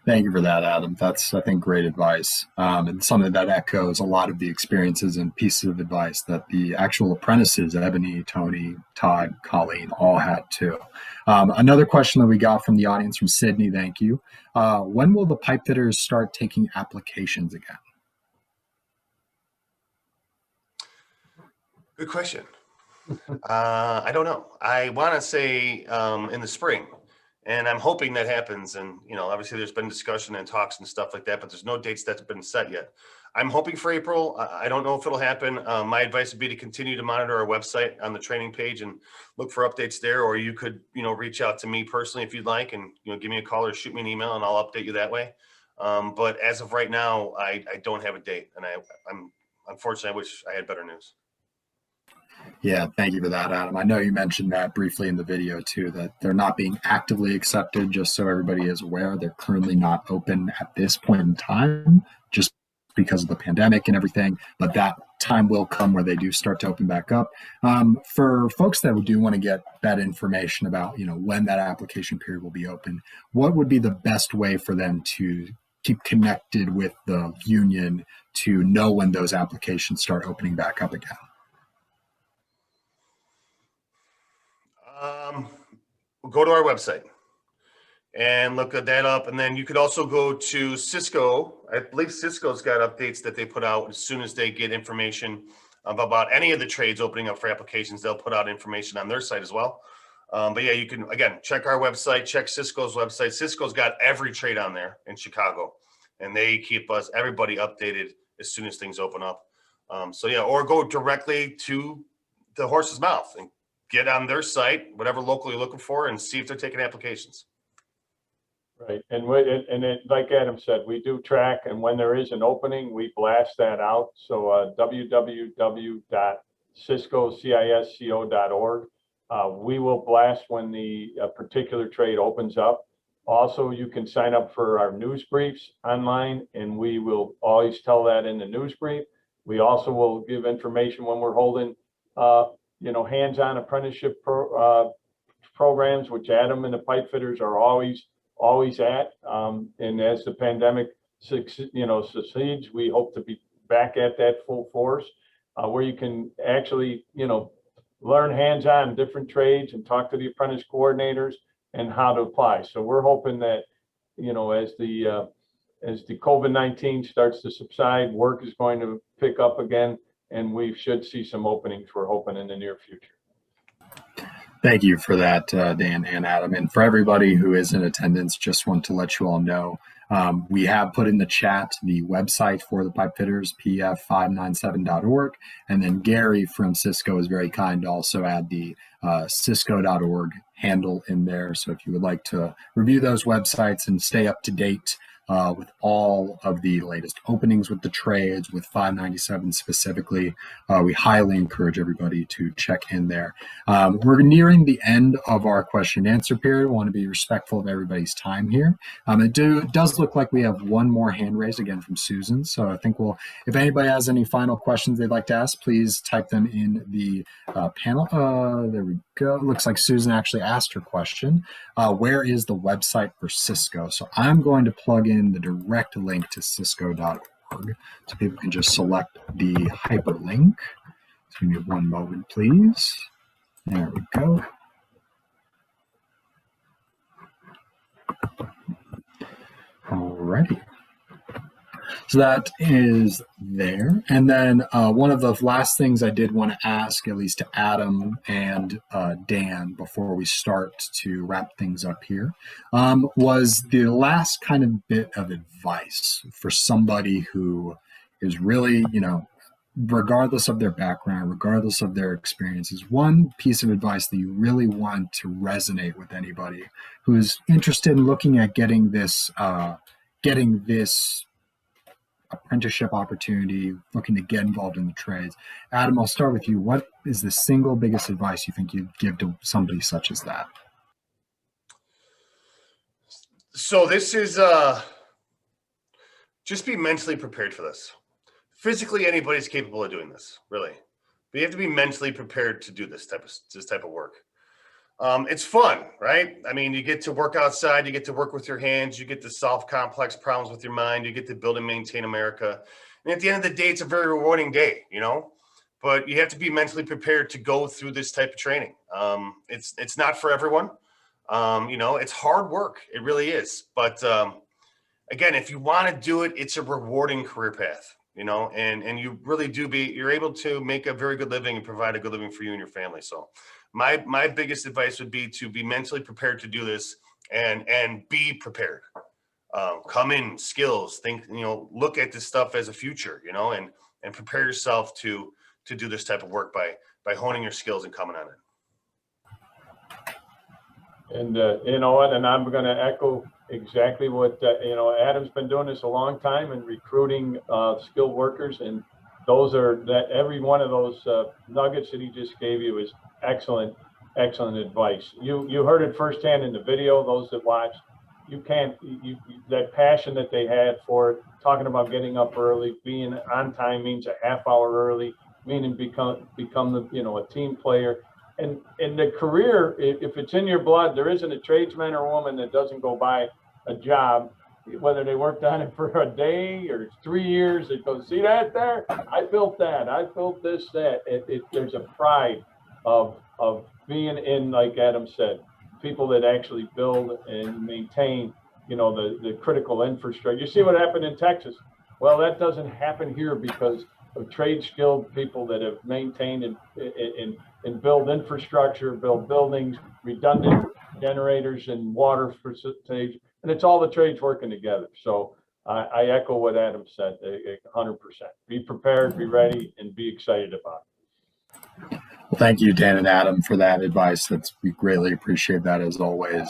Thank you for that, Adam. That's, I think, great advice. And something that echoes a lot of the experiences and pieces of advice that the actual apprentices, Ebony, Tony, Todd, Colleen, all had too. Another question that we got from the audience from Sydney, thank you. When will the pipe fitters start taking applications again? Good question. I don't know. I want to say in the spring, and I'm hoping that happens. And, obviously there's been discussion and talks and stuff like that, but there's no dates that's been set yet. I'm hoping for April. I don't know if it'll happen. My advice would be to continue to monitor our website on the training page and look for updates there, or you could, reach out to me personally if you'd like and, give me a call or shoot me an email and I'll update you that way. But as of right now, I don't have a date, and I'm unfortunately, I wish I had better news. Yeah, thank you for that, Adam. I know you mentioned that briefly in the video too, that they're not being actively accepted, just so everybody is aware. They're currently not open at this point in time, just because of the pandemic and everything, but that time will come where they do start to open back up. For folks that do want to get that information about, when that application period will be open, what would be the best way for them to keep connected with the union to know when those applications start opening back up again? Go to our website and look that up. And then you could also go to Cisco. I believe Cisco's got updates that they put out as soon as they get information about any of the trades opening up for applications. They'll put out information on their site as well. But yeah, you can, again, check our website, check Cisco's website. Cisco's got every trade on there in Chicago, and they keep everybody updated as soon as things open up. So yeah, or go directly to the horse's mouth and get on their site, whatever local you're looking for, and see if they're taking applications. Right. And like Adam said, we do track, and when there is an opening, we blast that out. So www.cisco.org. We will blast when the particular trade opens up. Also, you can sign up for our news briefs online, and we will always tell that in the news brief. We also will give information when we're holding hands-on apprenticeship programs, which Adam and the pipe fitters are always at. And as the pandemic succeeds, we hope to be back at that full force, where you can actually, learn hands-on different trades and talk to the apprentice coordinators and how to apply. So we're hoping that, as the COVID-19 starts to subside, work is going to pick up again, and we should see some openings, we're hoping, in the near future. Thank you for that, Dan and Adam. And for everybody who is in attendance, just want to let you all know, we have put in the chat the website for the pipe fitters, pf597.org. And then Gary from Cisco is very kind to also add the cisco.org handle in there. So if you would like to review those websites and stay up to date with all of the latest openings with the trades, with 597 specifically. We highly encourage everybody to check in there. We're nearing the end of our question and answer period. We want to be respectful of everybody's time here. It does look like we have one more hand raised again from Susan. So I think if anybody has any final questions they'd like to ask, please type them in the panel. There we go. Looks like Susan actually asked her question. Where is the website for Cisco? So I'm going to plug in the direct link to cisco.org so people can just select the hyperlink. So give me one moment, please. There we go. Alrighty. So that is there. And then one of the last things I did want to ask, at least to Adam and Dan before we start to wrap things up here, was the last kind of bit of advice for somebody who is really, regardless of their background, regardless of their experiences, one piece of advice that you really want to resonate with anybody who's interested in looking at getting this apprenticeship opportunity, looking to get involved in the trades. Adam, I'll start with you. What is the single biggest advice you think you'd give to somebody such as that? So this is just be mentally prepared for this. Physically, anybody's capable of doing this, really. But you have to be mentally prepared to do this type of work. It's fun, right? I mean, you get to work outside, you get to work with your hands, you get to solve complex problems with your mind, you get to build and maintain America. And at the end of the day, it's a very rewarding day, but you have to be mentally prepared to go through this type of training. It's not for everyone. It's hard work. It really is. But again, if you want to do it, it's a rewarding career path, and you really you're able to make a very good living and provide a good living for you and your family. So my biggest advice would be to be mentally prepared to do this and be prepared. Come in, skills, think, look at this stuff as a future, and prepare yourself to do this type of work by honing your skills and coming on it. And you know what, and I'm going to echo exactly what, Adam's been doing this a long time and recruiting skilled workers, and every one of those nuggets that he just gave you is excellent advice. You heard it firsthand in the video. Those that watched, that passion that they had for it, talking about getting up early, being on time means a half hour early, meaning become a team player. And in the career, if it's in your blood, there isn't a tradesman or woman that doesn't go by a job, whether they worked on it for a day or 3 years. It goes, see that there? I built that. I built this, that. There's a pride of being in, like Adam said, people that actually build and maintain, the critical infrastructure. You see what happened in Texas? Well, that doesn't happen here because of trade skilled people that have maintained and build infrastructure, build buildings, redundant generators and water for stage, and it's all the trades working together. So I echo what Adam said, 100%. Be prepared, be ready, and be excited about it. Well, thank you, Dan and Adam, for that advice. We greatly appreciate that, as always.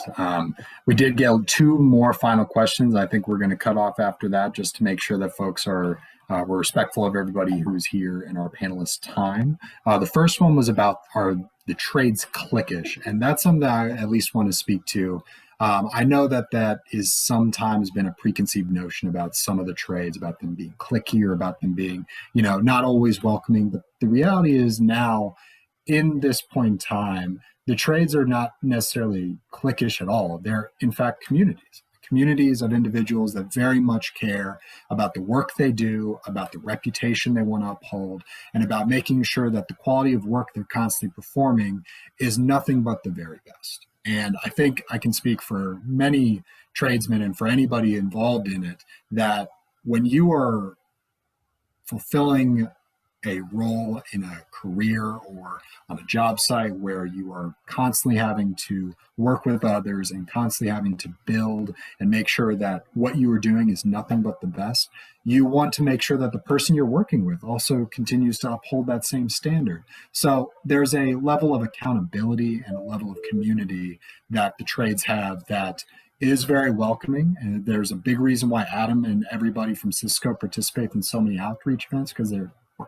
We did get 2 more final questions. I think we're going to cut off after that just to make sure that folks we're respectful of everybody who's here in our panelists' time. The first one was about the trades cliquish, and that's something that I at least want to speak to. I know that is sometimes been a preconceived notion about some of the trades, about them being cliquey or about them being, not always welcoming. But the reality is now, in this point in time, the trades are not necessarily cliquish at all. They're, in fact, communities of individuals that very much care about the work they do, about the reputation they want to uphold, and about making sure that the quality of work they're constantly performing is nothing but the very best. And I think I can speak for many tradesmen and for anybody involved in it, that when you are fulfilling a role in a career or on a job site where you are constantly having to work with others and constantly having to build and make sure that what you are doing is nothing but the best, you want to make sure that the person you're working with also continues to uphold that same standard. So there's a level of accountability and a level of community that the trades have that is very welcoming, and there's a big reason why Adam and everybody from Cisco participate in so many outreach events, because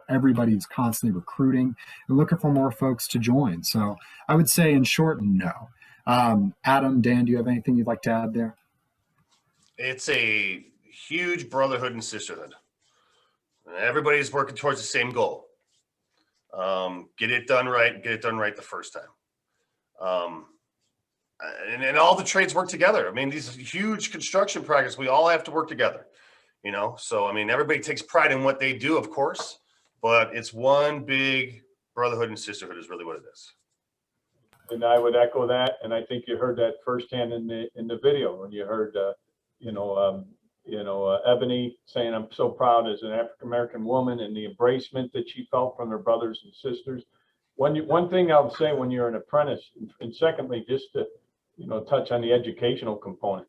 everybody's constantly recruiting and looking for more folks to join. So I would say, in short, no. Adam, Dan, do you have anything you'd like to add there? It's a huge brotherhood and sisterhood. Everybody's working towards the same goal. Get it done right. Get it done right the first time. And all the trades work together. I mean, these huge construction projects, we all have to work together, you know? So, I mean, everybody takes pride in what they do, of course, but it's one big brotherhood and sisterhood is really what it is. And I would echo that. And I think you heard that firsthand in the video when you heard, Ebony saying, I'm so proud as an African-American woman, and the embracement that she felt from her brothers and sisters. One thing I'll say when you're an apprentice, and secondly, just to, touch on the educational component,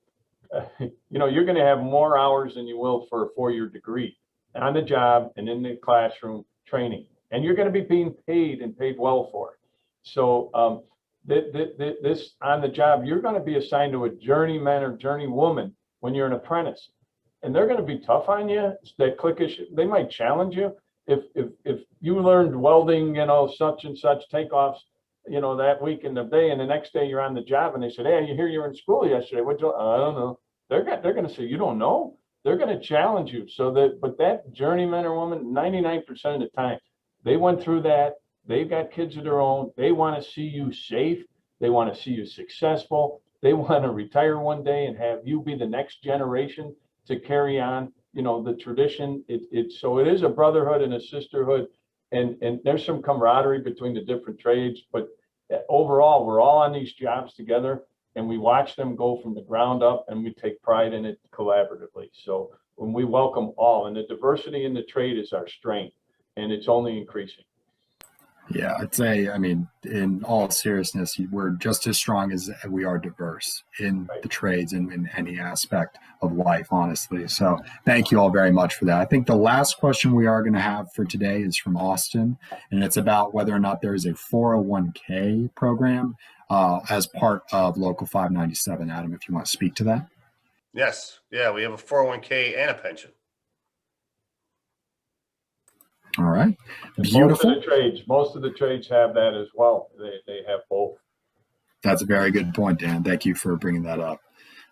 you're going to have more hours than you will for a 4-year degree on the job and in the classroom training, and you're going to be being paid and paid well for it. So this on the job, you're going to be assigned to a journeyman or journeywoman when you're an apprentice, and they're going to be tough on you. That cliquish, they might challenge you. If you learned welding, such and such takeoffs, that week in the day, and the next day you're on the job, and they said, "Hey, you hear you were in school yesterday? What'd you?" I don't know. They're going to say, "You don't know." They're going to challenge you. But that journeyman or woman, 99% of the time, they went through that. They've got kids of their own. They want to see you safe. They want to see you successful. They want to retire one day and have you be the next generation to carry on, the tradition. So it is a brotherhood and a sisterhood, and there's some camaraderie between the different trades, but overall, we're all on these jobs together, and we watch them go from the ground up, and we take pride in it collaboratively. So when we welcome all, and the diversity in the trade is our strength, and it's only increasing. Yeah, I'd say, in all seriousness, we're just as strong as we are diverse in the trades and in any aspect of life, honestly. So thank you all very much for that. I think the last question we are going to have for today is from Austin, and it's about whether or not there is a 401k program as part of Local 597. Adam, if you want to speak to that. Yes. Yeah, we have a 401k and a pension. All right. Beautiful. Most of the trades have that as well. They have both. That's a very good point, Dan. Thank you for bringing that up.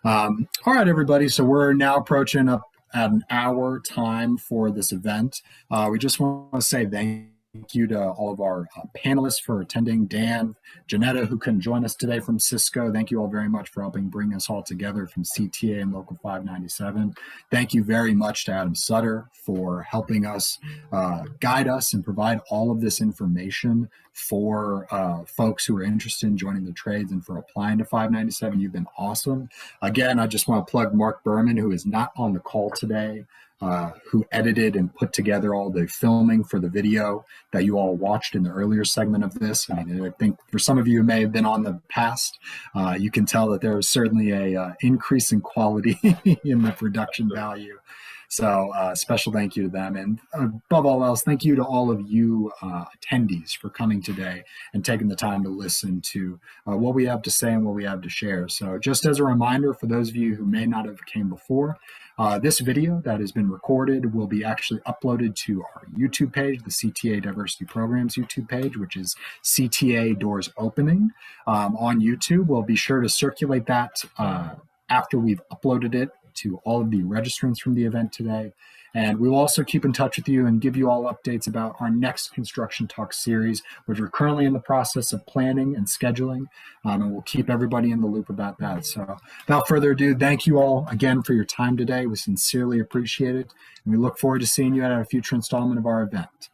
All right, everybody. So we're now approaching up at an hour time for this event. We just want to say thank you to all of our panelists for attending. Dan, Janetta, who couldn't join us today from Cisco. Thank you all very much for helping bring us all together from CTA and Local 597. Thank you very much to Adam Sutter for helping us guide us and provide all of this information for folks who are interested in joining the trades and for applying to 597. You've been awesome. Again, I just want to plug Mark Berman, who is not on the call today, who edited and put together all the filming for the video that you all watched in the earlier segment of this. I think for some of you who may have been on the past, you can tell that there is certainly a increase in quality in the production value. So special thank you to them. And above all else, thank you to all of you attendees for coming today and taking the time to listen to what we have to say and what we have to share. So just as a reminder, for those of you who may not have came before, this video that has been recorded will be actually uploaded to our YouTube page, the CTA Diversity Programs YouTube page, which is CTA Doors Opening on YouTube. We'll be sure to circulate that after we've uploaded it to all of the registrants from the event today. And we will also keep in touch with you and give you all updates about our next Construction Talk series, which we're currently in the process of planning and scheduling. And we'll keep everybody in the loop about that. So without further ado, thank you all again for your time today. We sincerely appreciate it. And we look forward to seeing you at a future installment of our event.